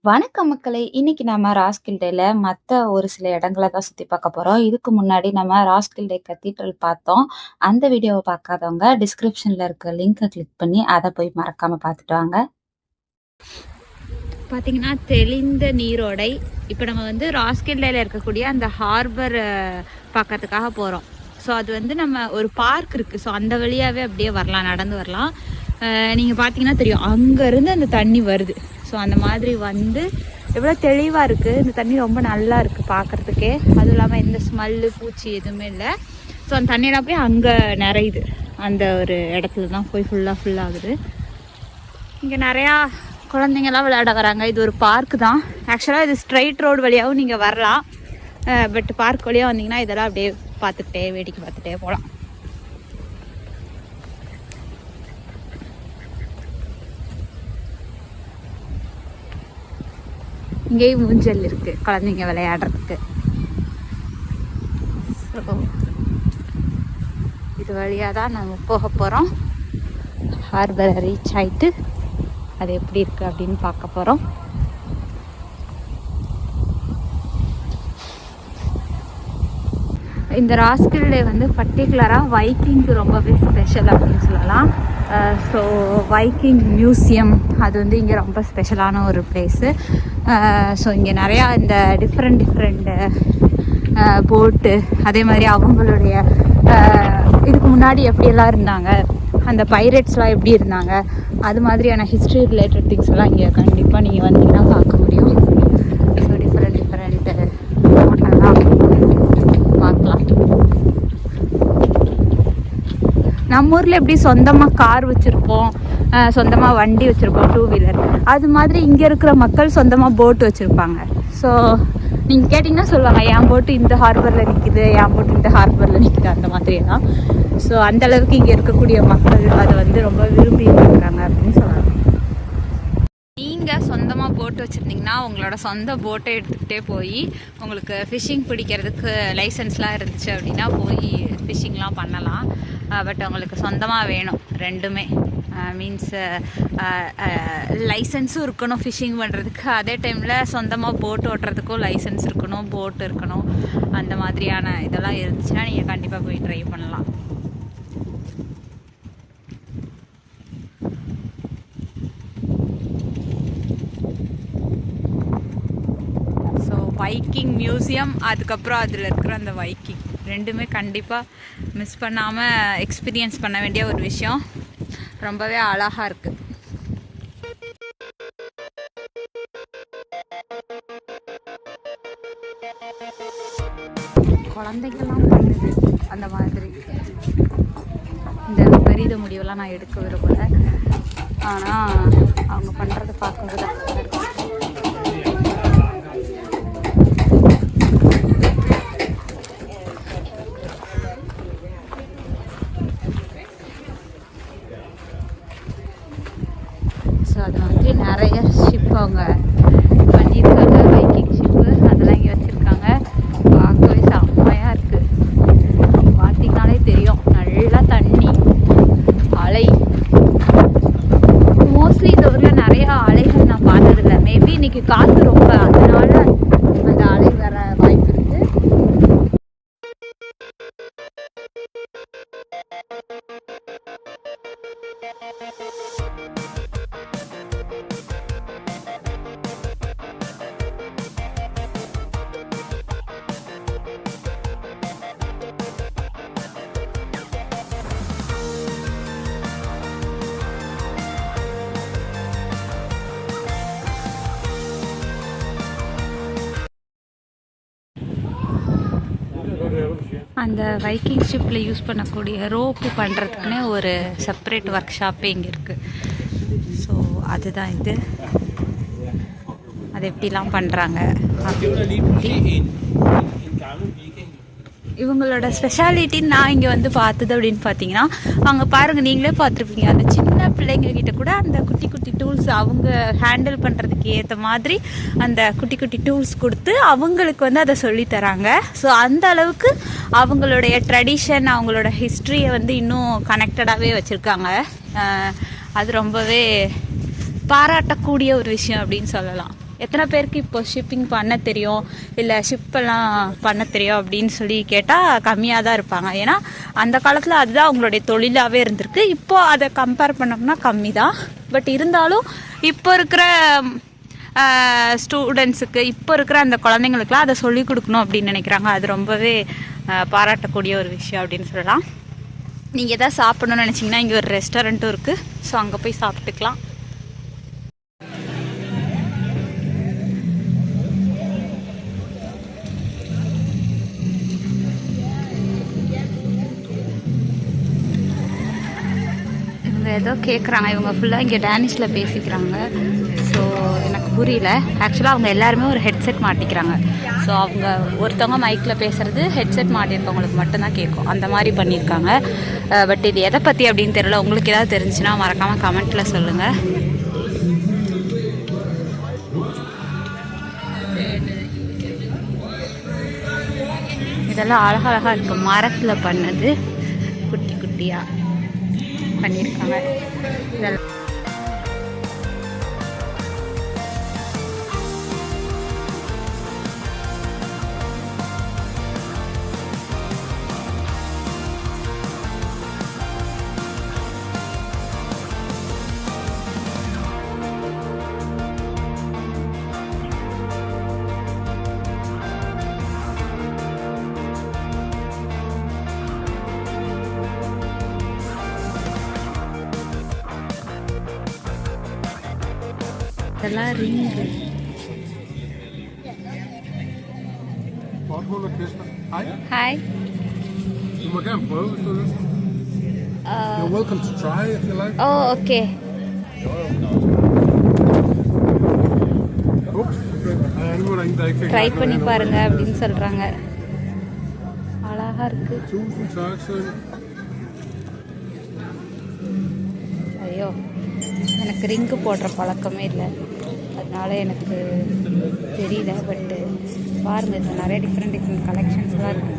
வணக்கம் மக்களே! இன்னைக்கு நம்ம ராஸ்கில்டேல மத்த ஒரு சில இடங்கள தான் சுத்தி பார்க்க போறோம். இதுக்கு முன்னாடி நம்ம ராஸ்கில்டே கத்தீட்ரல் பார்த்தோம். அந்த வீடியோவ பார்க்காதவங்க டிஸ்கிரிப்ஷன்ல இருக்க லிங்க கிளிக் பண்ணி அத போய் மறக்காம பார்த்துட்டு வாங்க. பார்த்தீங்கன்னா தெளிந்த நீரோடை. இப்போ நம்ம வந்து ராஸ்கில்டேல இருக்கக்கூடிய அந்த ஹார்பர் பார்க்கறதுக்காக போகிறோம். ஸோ அது வந்து நம்ம ஒரு பார்க் இருக்குது. ஸோ அந்த வழியாகவே அப்படியே வரலாம், நடந்து வரலாம். நீங்கள் பார்த்தீங்கன்னா தெரியும், அங்கேருந்து அந்த தண்ணி வருது. ஸோ அந்த மாதிரி வந்து எவ்வளோ தெளிவாக இருக்குது. இந்த தண்ணி ரொம்ப நல்லா இருக்குது பார்க்குறதுக்கே. அதுவும் இல்லாமல் எந்த ஸ்மெல்லு பூச்சி எதுவுமே இல்லை. ஸோ அந்த தண்ணியெல்லாம் போய் அங்கே நிறையுது. அந்த ஒரு இடத்துல தான் போய் ஃபுல்லாகுது. இங்கே நிறையா குழந்தைங்கள்லாம் விளையாட வராங்க. இது ஒரு பார்க்கு தான். ஆக்சுவலாக இது ஸ்ட்ரைட் ரோடு வழியாகவும் நீங்கள் வரலாம். பட் பார்க் வழியாக வந்தீங்கன்னா இதெல்லாம் அப்படியே பார்த்துக்கிட்டே வேடிக்கை பார்த்துட்டே போகலாம். இங்கேயும் ஊஞ்சல் இருக்குது குழந்தைங்க விளையாடுறதுக்கு. ஸோ இது வழியாக தான் நம்ம போக போகிறோம். ஹார்பரை ரீச் ஆகிட்டு அது எப்படி இருக்குது அப்படின்னு பார்க்க போகிறோம். இந்த ராஸ்கில்டே வந்து பர்டிகுலராக வைக்கிங்க்கு ரொம்பவே ஸ்பெஷல் அப்படின்னு சொல்லலாம். ஸோ வைக்கிங் மியூசியம் அது வந்து இங்கே ரொம்ப ஸ்பெஷலான ஒரு பிளேஸு. ஸோ இங்கே நிறையா இந்த டிஃப்ரெண்ட் போட்டு, அதே மாதிரி அவங்களுடைய இதுக்கு முன்னாடி எப்படியெல்லாம் இருந்தாங்க, அந்த பைரேட்ஸ்லாம் எப்படி இருந்தாங்க, அது மாதிரியான ஹிஸ்ட்ரி ரிலேட்டட் திங்ஸ் எல்லாம் இங்கே கண்டிப்பாக நீங்கள் வந்தீங்கன்னா பார்க்க முடியும். ஸோ டிஃப்ரெண்ட் ஹோட்டல்லாம் பார்க்கலாம். நம்ம ஊரில் எப்படி சொந்தமாக கார் வச்சுருப்போம், சொந்தமாக வண்டி வச்சுருப்போம், 2 வீலர், அது மாதிரி இங்கே இருக்கிற மக்கள் சொந்தமாக போட்டு வச்சுருப்பாங்க. ஸோ நீங்கள் கேட்டிங்கன்னா சொல்லுவாங்க, என் போட்டு இந்த ஹார்பரில் நிற்கிது, என் போட்டு இந்த ஹார்பரில் நிற்கிது, அந்த மாதிரியெல்லாம். ஸோ அந்தளவுக்கு இங்கே இருக்கக்கூடிய மக்கள் அதை வந்து ரொம்ப விரும்பி இருக்கிறாங்க அப்படின்னு சொல்லலாம். நீங்கள் சொந்தமாக போட்டு வச்சுருந்தீங்கன்னா உங்களோட சொந்த போட்டை எடுத்துக்கிட்டே போய் உங்களுக்கு ஃபிஷ்ஷிங் பிடிக்கிறதுக்கு லைசன்ஸ்லாம் இருந்துச்சு அப்படின்னா போய் ஃபிஷ்ஷிங்லாம் பண்ணலாம். பட் உங்களுக்கு சொந்தமாக வேணும் ரெண்டுமே. மீன்ஸ் லைசன்ஸும் இருக்கணும் ஃபிஷ்ஷிங் பண்ணுறதுக்கு, அதே டைமில் சொந்தமாக போட் ஓட்டுறதுக்கும் லைசன்ஸ் இருக்கணும், போட் இருக்கணும். அந்த மாதிரியான இதெல்லாம் இருந்துச்சுன்னா நீங்கள் கண்டிப்பாக போய் ட்ரை பண்ணலாம். வைக்கிங் மியூசியம், அதுக்கப்புறம் அதில் இருக்கிற அந்த வைக்கிங் ரெண்டுமே கண்டிப்பாக மிஸ் பண்ணாமல் எக்ஸ்பீரியன்ஸ் பண்ண வேண்டிய ஒரு விஷயம். ரொம்பவே அழகாக இருக்குது. குழந்தைங்கெல்லாம் பண்ணுது அந்த மாதிரி. இந்த பெரிய முடிவெல்லாம் நான் எடுக்க விரும்பலை, ஆனால் அவங்க பண்ணுறதை பார்க்கும்போது தான். ஸோ அது மாதிரி நிறைய ஷிப் அவங்க பண்ணியிருக்காங்க. வைக்கிங் ஷிப்பு அதெல்லாம் இங்கே வச்சுருக்காங்க. பார்க்கவே செம்மையாக இருக்குது. பார்த்திங்கனாலே தெரியும், நல்லா தண்ணி, அலை. மோஸ்ட்லி இந்த ஊரில் நிறையா அலைகள் நான் பார்த்ததில்லை. மேபி இன்றைக்கி காற்று ரொம்ப, அதனால அந்த அலை வர வாய்ப்பு இருக்குது. அந்த வைக்கிங் ஷிப்பில் யூஸ் பண்ணக்கூடிய ரோப்பு பண்ணுறதுக்குன்னே ஒரு செப்பரேட் ஒர்க் ஷாப்பே இங்கே இருக்குது. ஸோ அதுதான் இது. அது எப்படிலாம் பண்ணுறாங்க. இவங்களோட ஸ்பெஷாலிட்டின்னு நான் இங்கே வந்து பார்த்தது அப்படின்னு பார்த்தீங்கன்னா, அங்கே பாருங்கள், நீங்களே பார்த்துருப்பீங்க, அந்த சின்ன பிள்ளைங்கக்கிட்ட கூட அந்த குட்டி குட்டி டூல்ஸ் அவங்க ஹேண்டில் பண்ணுறதுக்கு ஏற்ற மாதிரி அந்த குட்டி குட்டி டூல்ஸ் கொடுத்து அவங்களுக்கு வந்து அதை சொல்லித்தராங்க. ஸோ அந்த அளவுக்கு அவங்களுடைய ட்ரெடிஷன், அவங்களோட ஹிஸ்ட்ரியை வந்து இன்னும் கனெக்டடாகவே வச்சுருக்காங்க. அது ரொம்பவே பாராட்டக்கூடிய ஒரு விஷயம் அப்படின்னு சொல்லலாம். எத்தனை பேருக்கு இப்போ ஷிப்பிங் பண்ண தெரியும் இல்லை ஷிப்பெல்லாம் பண்ண தெரியும் அப்படின்னு சொல்லி கேட்டால் கம்மியாக தான் இருப்பாங்க. ஏன்னா அந்த காலத்தில் அதுதான் அவங்களுடைய தொழிலாகவே இருந்திருக்கு. இப்போது அதை கம்பேர் பண்ணோம்னா கம்மி தான். பட் இருந்தாலும் இப்போ இருக்கிற ஸ்டூடெண்ட்ஸுக்கு இப்போ இருக்கிற அந்த குழந்தைங்களுக்குலாம் அதை சொல்லிக் கொடுக்கணும் அப்படின்னு நினைக்கிறாங்க. அது ரொம்பவே பாராட்டக்கூடிய ஒரு விஷயம் அப்படின்னு சொல்லலாம். நீங்கள் எதாவது சாப்பிடணும்னு நினச்சிங்கன்னா இங்கே ஒரு ரெஸ்டாரண்ட்டும் இருக்குது. ஸோ அங்கே போய் சாப்பிட்டுக்கலாம். இவங்க ஏதோ கேட்குறாங்க. இவங்க ஃபுல்லாக இங்கே டேனிஷில் பேசிக்கிறாங்க. ஸோ எனக்கு புரியல. ஆக்சுவலாக அவங்க எல்லாருமே ஒரு ஹெட்செட் மாட்டிக்கிறாங்க. ஸோ அவங்க ஒருத்தவங்க மைக்கில் பேசுகிறது ஹெட்செட் மாட்டியிருக்கவங்களுக்கு மட்டும்தான் கேட்கும். அந்த மாதிரி பண்ணியிருக்காங்க. பட் இது எதை பற்றி அப்படின்னு தெரியல. உங்களுக்கு ஏதாவது தெரிஞ்சுன்னா மறக்காமல் கமெண்ட்டில் சொல்லுங்கள். இதெல்லாம் அழகழகாக இருக்குது. மரத்தில் பண்ணது குட்டி குட்டியாக பண்ணியிருக்காங்க. இதெல்லாம் இதெல்லாம் ring. Hi. You må gerne prøve, hvis du har lyst. You're welcome to try if you like. Oh, okay. Try பண்ணி பாருங்க அப்படின்னு சொல்றாங்க. அழகா இருக்கு. ஐயோ, எனக்கு ரிங்கு போடுற பழக்கமே இல்லை, அதனால எனக்கு தெரியல. பட்டு பாருங்க, இது நிறைய டிஃப்ரெண்ட் கலெக்ஷன்ஸ்லாம் இருக்கு.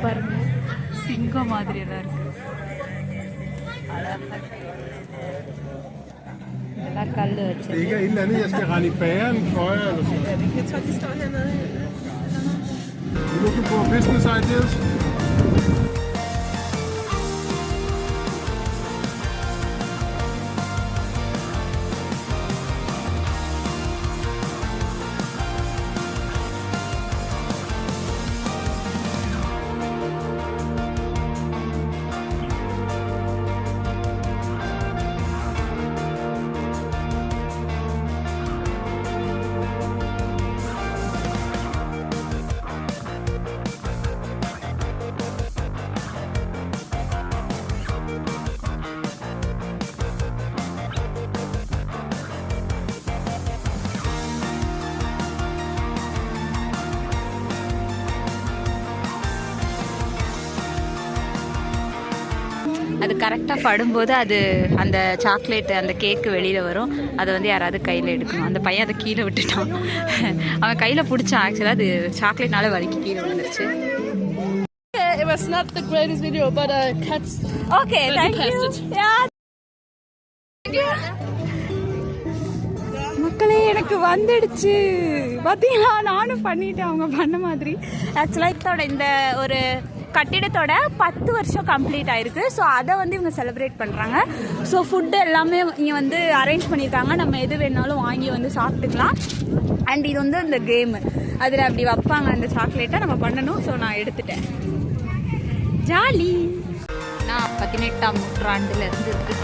பாருங்க, சிங்கம் மாதிரி எல்லாம் இருக்கு. அழகா இதெல்லாம் கல் வச்சு அது கரெக்டாக படும்போது அது அந்த சாக்லேட்டு அந்த கேக்கு வெளியில் வரும். அதை வந்து யாராவது கையில் எடுக்கணும். அந்த பையன் அதை கீழே விட்டுட்டான். அவன் கையில் பிடிச்சான். ஆக்சுவலாக அது சாக்லேட்னால வலிக்கு கீழே விழுந்துருச்சு. It was not the greatest video, but cats. Okay, thank you. Yeah. மக்களே, எனக்கு வந்துடுச்சு பார்த்தீங்களா? நானும் பண்ணிட்டேன் அவங்க பண்ண மாதிரி. ஆக்சுவலாக இதோட இந்த ஒரு கட்டிடத்தோட 10 வருஷம் கம்ப்ளீட் ஆயிருக்கு. ஸோ அதை வந்து இவங்க செலிப்ரேட் பண்ணுறாங்க. ஸோ ஃபுட்டு எல்லாமே இங்கே வந்து அரேஞ்ச் பண்ணியிருக்காங்க. நம்ம எது வேணாலும் வாங்கி வந்து சாப்பிட்டுக்கலாம். அண்ட் இது வந்து அந்த கேமு, அதில் அப்படி வைப்பாங்க அந்த சாக்லேட்டை நம்ம பண்ணணும். ஸோ நான் எடுத்துட்டேன். ஜாலி. நான் 18ஆம் நூற்றாண்டுல இருந்து இருக்கு.